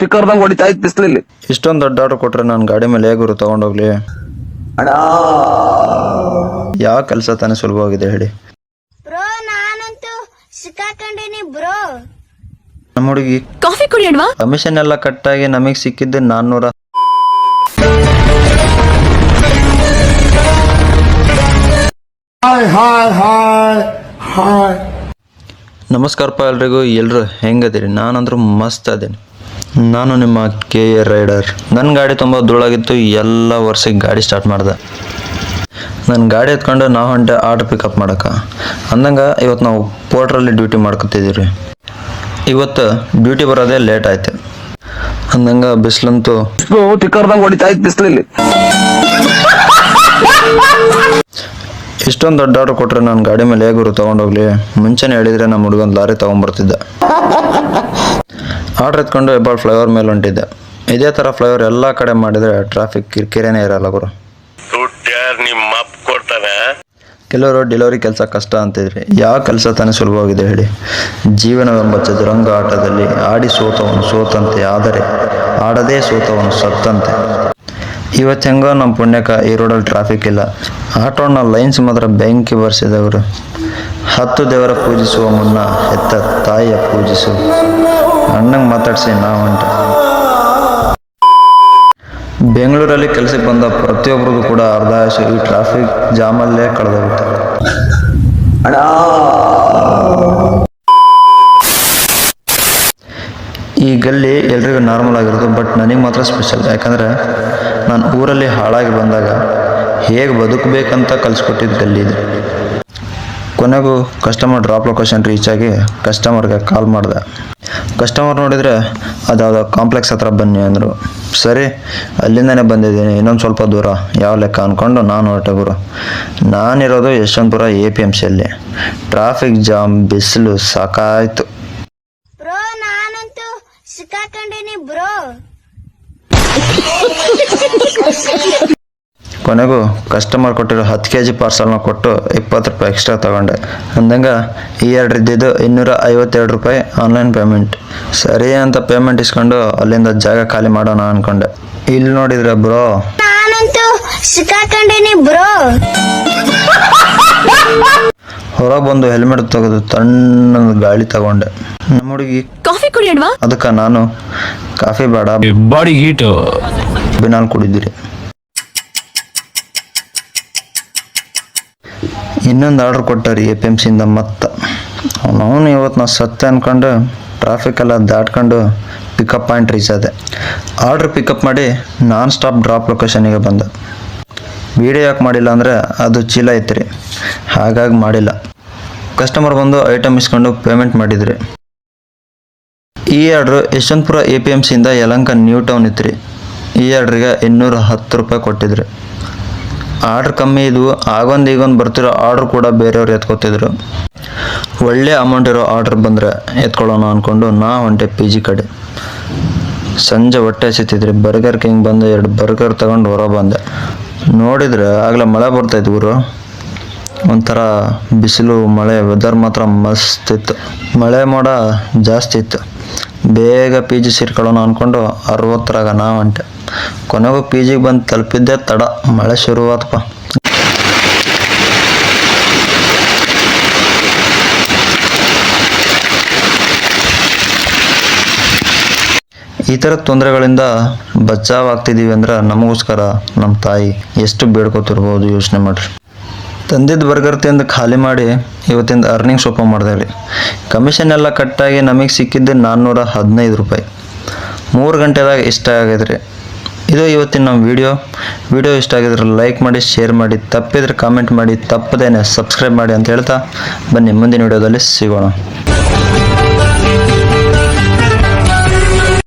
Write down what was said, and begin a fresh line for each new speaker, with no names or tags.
ತಿಕ್ಕರ್ದಂಗ್ ಹೊಡಿತಾ ಇತ್ತು ಬಿಸ್ಲಲ್ಲಿ.
ಇಷ್ಟೊಂದು ದೊಡ್ಡ ಆರ್ಡರ್ ಕೊಟ್ರೆ ನಾನು ಗಾಡಿ ಮೇಲೆ ಹೇಗುರು ತಗೊಂಡೋಗ್ಲಿ? ಯಾವ ಕೆಲಸ ತಾನೇ ಸುಲಭವಾಗಿದೆ ಹೇಳಿ?
ಬ್ರೋ ನಾನಂತೂ ಸಿಕ್ಕಾಕೊಂಡೇನಿ ಬ್ರೋ.
ನಮ್ಮ ಹುಡುಗಿ
ಕಾಫಿ ಕುಡಿಯೋಣವಾ?
ಕಮಿಷನ್ ಎಲ್ಲ ಕಟ್ಟಾಗಿ ನಮಗೆ ಸಿಕ್ಕಿದ್ದು 400. ನಮಸ್ಕಾರಪ್ಪ ಎಲ್ರಿಗೂ. ಎಲ್ಲರೂ ಹೆಂಗದಿರಿ? ನಾನಂದ್ರೂ ಮಸ್ತ್ ಅದೇನಿ. ನಾನು ನಿಮ್ಮ KA ರೈಡರ್. ನನ್ನ ಗಾಡಿ ತುಂಬ ಧೂಳಾಗಿತ್ತು. ಎಲ್ಲ ವರ್ಷಕ್ಕೆ ಗಾಡಿ ಸ್ಟಾರ್ಟ್ ಮಾಡಿದೆ. ನನ್ನ ಗಾಡಿ ಎತ್ಕೊಂಡು ನಾವು ಹೊಂಟೆ ಆರ್ಡ್ರ್ ಪಿಕಪ್ ಮಾಡೋಕೆ. ಅಂದಂಗೆ ಇವತ್ತು ನಾವು ಪೋರ್ಟ್ರಲ್ಲಿ ಡ್ಯೂಟಿ ಮಾಡ್ಕೊತಿದ್ದೀವಿ. ಇವತ್ತು ಡ್ಯೂಟಿ ಬರೋದೇ ಲೇಟ್ ಆಯ್ತು. ಅಂದಂಗೆ ಬಿಸಿಲಂತೂ
ತಿಕ್ಕರ್ದಂಗ್ ಹೊಡಿತಾ ಇತ್ತು ಬಿಸ್ಲಲ್ಲಿ.
ಇಷ್ಟೊಂದು ದೊಡ್ಡ ಆರ್ಡರ್ ಕೊಟ್ರೆ ನಾನು ಗಾಡಿ ಮೇಲೆ ಹೇಗುರು ತಗೊಂಡೋಗ್ಲಿ? ಮುಂಚೆನೇ ಹೇಳಿದರೆ ನಮ್ಮ ಹುಡುಗನ ಲಾರಿ ತೊಗೊಂಬರ್ತಿದ್ದೆ. ಆರ್ಡ್ರ್ ಎತ್ಕೊಂಡು ಹೆಬ್ಬಾಳ್ ಫ್ಲೈಓವರ್ ಮೇಲೆ ಹೊಂಟಿದ್ದೆ. ಇದೇ ಥರ ಫ್ಲೈಓವರ್ ಎಲ್ಲ ಕಡೆ ಮಾಡಿದರೆ ಟ್ರಾಫಿಕ್ ಕಿರಿಕಿರಿನೇ ಇರಲ್ಲ ಗುರು. ಕೆಲವರು ಡೆಲಿವರಿ ಕೆಲಸ ಕಷ್ಟ ಅಂತಿದ್ರಿ. ಯಾವ ಕೆಲಸ ತಾನೇ ಸುಲಭವಾಗಿದೆ ಹೇಳಿ? ಜೀವನವೆಂಬ ಚದುರಂಗ ಆಟದಲ್ಲಿ ಆಡಿ ಸೋತವನು ಸೋತಂತೆ, ಆದರೆ ಆಡದೇ ಸೋತವನು ಸತ್ತಂತೆ. ಇವತ್ತು ಹೆಂಗೋ ನಮ್ಮ ಪುಣ್ಯಕ ಈ ರೋಡಲ್ಲಿ ಟ್ರಾಫಿಕ್ ಇಲ್ಲ. ಆಟೋನ ಲೈನ್ಸ್ ಮಾತ್ರ ಬೆಂಕಿ ಬರ್ಸಿದವರು. 10 ದೇವರ ಪೂಜಿಸುವ ಮುನ್ನ ಹೆತ್ತ ತಾಯಿಯ ಪೂಜಿಸು. ಅಣ್ಣಂಗೆ ಮಾತಾಡಿಸಿ ನಾವು ಹೊಂಟೆ. ಬೆಂಗಳೂರಲ್ಲಿ ಕೆಲಸಕ್ಕೆ ಬಂದ ಪ್ರತಿಯೊಬ್ಬರಿಗೂ ಕೂಡ ಅರ್ಧ ಆಯುಷು ಈ ಟ್ರಾಫಿಕ್ ಜಾಮಲ್ಲೇ ಕಳೆದೋಗುತ್ತೆ. ಈ ಗಲ್ಲಿ ಎಲ್ರಿಗೂ ನಾರ್ಮಲ್ ಆಗಿರೋದು, ಬಟ್ ನನಗೆ ಮಾತ್ರ ಸ್ಪೆಷಲ್. ಯಾಕಂದರೆ ನಾನು ಊರಲ್ಲಿ ಹಾಳಾಗಿ ಬಂದಾಗ ಹೇಗೆ ಬದುಕಬೇಕಂತ ಕಲಿಸ್ಕೊಟ್ಟಿದ್ದು ಗಲ್ಲಿ ಇದು. ಕೊನೆಗೂ ಕಸ್ಟಮರ್ ಡ್ರಾಪ್ ಲೊಕೇಶನ್ ರೀಚ್ ಆಗಿ ಕಸ್ಟಮರ್ಗೆ ಕಾಲ್ ಮಾಡಿದೆ. ಕಸ್ಟಮರ್ ನೋಡಿದರೆ ಅದಾವುದೋ ಕಾಂಪ್ಲೆಕ್ಸ್ ಹತ್ರ ಬನ್ನಿ ಅಂದರು. ಸರಿ, ಅಲ್ಲಿಂದನೇ ಬಂದಿದ್ದೀನಿ, ಇನ್ನೊಂದು ಸ್ವಲ್ಪ ದೂರ ಯಾವ ಲೆಕ್ಕ ಅಂದ್ಕೊಂಡು ನಾನು ಹೊರಟೆ ಗುರು. ನಾನಿರೋದು ಯಶವಂತಪುರ APMCಯಲ್ಲಿ. ಟ್ರಾಫಿಕ್ ಜಾಮ್, ಬಿಸಿಲು ಸಾಕಾಯಿತು.
ಬ್ರೋ ನಾನಂತೂ ಸಿಕ್ಕಾಕೊಂಡೇನಿ ಬ್ರೋ.
ಕೊನೆಗೂ ಕಸ್ಟಮರ್ ಕೊಟ್ಟಿರೋ 10 kg ಪಾರ್ಸಲ್ನ ಕೊಟ್ಟು 20 ರೂಪಾಯಿ ಎಕ್ಸ್ಟ್ರಾ ತಗೊಂಡೆ. ಅಂದಂಗೆ ಈ ಆರ್ಡ್ರ್ ಇದ್ದಿದ್ದು 252 ರೂಪಾಯಿ ಆನ್ಲೈನ್ ಪೇಮೆಂಟ್. ಸರಿ ಅಂತ ಪೇಮೆಂಟ್ ಇಸ್ಕೊಂಡು ಅಲ್ಲಿಂದ ಜಾಗ ಖಾಲಿ ಮಾಡೋಣ ಅನ್ಕೊಂಡೆ. ಇಲ್ಲಿ ನೋಡಿದ್ರೆ ಬ್ರೋ,
ನಾನಂತೂ ಸಿಕ್ಕಾಕೊಂಡೇನಿ ಬ್ರೋ.
ಹೊರಗೆ ಬಂದು ಹೆಲ್ಮೆಟ್ ತೆಗೆದು ತಣ್ಣದ ಗಾಳಿ ತಗೊಂಡೆ. ನಮ್ಮ ಹುಡುಗಿ
ಕಾಫಿ ಕುಡಿಯೋಣವಾ?
ಅದಕ್ಕೆ ನಾನು ಕಾಫಿ ಬೇಡ,
ಬಾಡಿ ಹೀಟ್
ಬಿನಾಲ್ ಕುಡಿದಿರಿ. ಇನ್ನೊಂದು ಆರ್ಡ್ರ್ ಕೊಟ್ಟಾರಿ APMCಯಿಂದ. ಮತ್ತೆ ಅವನು ಇವತ್ತು ನಾವು ಸತ್ತೆ ಅಂದ್ಕೊಂಡು ಟ್ರಾಫಿಕೆಲ್ಲ ದಾಟ್ಕೊಂಡು ಪಿಕಪ್ ಪಾಯಿಂಟ್ ರೀಚ್ ಆದೆ. ಆರ್ಡ್ರ್ ಪಿಕಪ್ ಮಾಡಿ ನಾನ್ ಸ್ಟಾಪ್ ಡ್ರಾಪ್ ಲೊಕೇಶನಿಗೆ ಬಂದೆ. ವೀಡಿಯೋ ಯಾಕೆ ಮಾಡಿಲ್ಲ ಅಂದರೆ ಅದು ಚೀಲ ಐತ್ರಿ, ಹಾಗಾಗಿ ಮಾಡಿಲ್ಲ. ಕಸ್ಟಮರ್ ಬಂದು ಐಟಮ್ ಇಸ್ಕೊಂಡು ಪೇಮೆಂಟ್ ಮಾಡಿದ್ರಿ. ಈ ಆರ್ಡ್ರು ಯಶವಂತಪುರ APMCಯಿಂದ ಯಲಹಂಕ ನ್ಯೂ ಟೌನ್ ಇತ್ತು. ಈ ಆರ್ಡ್ರಿಗೆ 210 ರೂಪಾಯಿ ಕೊಟ್ಟಿದ್ರಿ. ಆರ್ಡ್ರ್ ಕಮ್ಮಿ ಇದ್ವು. ಆಗೊಂದು ಈಗೊಂದು ಬರ್ತಿರೋ ಆರ್ಡ್ರ್ ಕೂಡ ಬೇರೆಯವ್ರು ಎತ್ಕೋತಿದ್ರು. ಒಳ್ಳೆ ಅಮೌಂಟ್ ಇರೋ ಆರ್ಡ್ರ್ ಬಂದರೆ ಎತ್ಕೊಳ್ಳೋಣ ಅಂದ್ಕೊಂಡು ನಾ ಹೊಂಟೆ PG ಕಡೆ. ಸಂಜೆ ಹೊಟ್ಟೆ ಹಸಿತಿದ್ರಿ. ಬರ್ಗರ್ ಕಿಂಗ್ ಬಂದು 2 ಬರ್ಗರ್ ತಗೊಂಡು ಹೊರ ಬಂದೆ. ನೋಡಿದ್ರೆ ಆಗಲೇ ಮಳೆ ಬರ್ತಾಯಿತ್ತು ಗುರು. ಒಂಥರ ಬಿಸಿಲು ಮಳೆ, ವೆದರ್ ಮಾತ್ರ ಮಸ್ತ್ ಇತ್ತು. ಮಳೆ ಮೋಡ ಜಾಸ್ತಿ ಇತ್ತು. ಬೇಗ PG ಸೇರ್ಕೊಳ್ಳೋಣ ಅಂದ್ಕೊಂಡು 60ರಾಗ ನಾ ಹೊಂಟೆ. ಕೊನೆಗೂ PGಗೆ ಬಂದು ತಲುಪಿದ್ದೆ ತಡ, ಮಳೆ ಶುರುವಾತಪ್ಪ. ಈ ಥರದ ತೊಂದರೆಗಳಿಂದ ಬಚಾವಾಗ್ತಿದ್ದೀವಿ ಅಂದ್ರೆ ನಮಗೋಸ್ಕರ ನಮ್ಮ ತಾಯಿ ಎಷ್ಟು ಬೇಡ್ಕೊತಿರ್ಬೋದು ಯೋಚನೆ ಮಾಡಿರಿ. ತಂದಿದ್ದ ಬರ್ಗರ್ ತಿಂದು ಖಾಲಿ ಮಾಡಿ ಇವತ್ತಿಂದ ಅರ್ನಿಂಗ್ಸ್ ಓಪನ್ ಮಾಡಿದೆ. ಕಮಿಷನ್ ಎಲ್ಲ ಕಟ್ಟಾಗಿ ನಮಗೆ ಸಿಕ್ಕಿದ್ದು 415 ರೂಪಾಯಿ. 3 ಗಂಟೆದಾಗ ಇಷ್ಟ ಆಗಿದ್ರಿ. ಇದು ಇವತ್ತಿನ ನಮ್ಮ ವಿಡಿಯೋ ಇಷ್ಟ ಆಗಿದ್ರೆ ಲೈಕ್ ಮಾಡಿ, ಶೇರ್ ಮಾಡಿ, ತಪ್ಪಿದ್ರೆ ಕಾಮೆಂಟ್ ಮಾಡಿ, ತಪ್ಪದೇನೆ ಸಬ್ಸ್ಕ್ರೈಬ್ ಮಾಡಿ ಅಂತ ಹೇಳ್ತಾ ಬನ್ನಿ ಮುಂದಿನ ವಿಡಿಯೋದಲ್ಲಿ ಸಿಗೋಣ.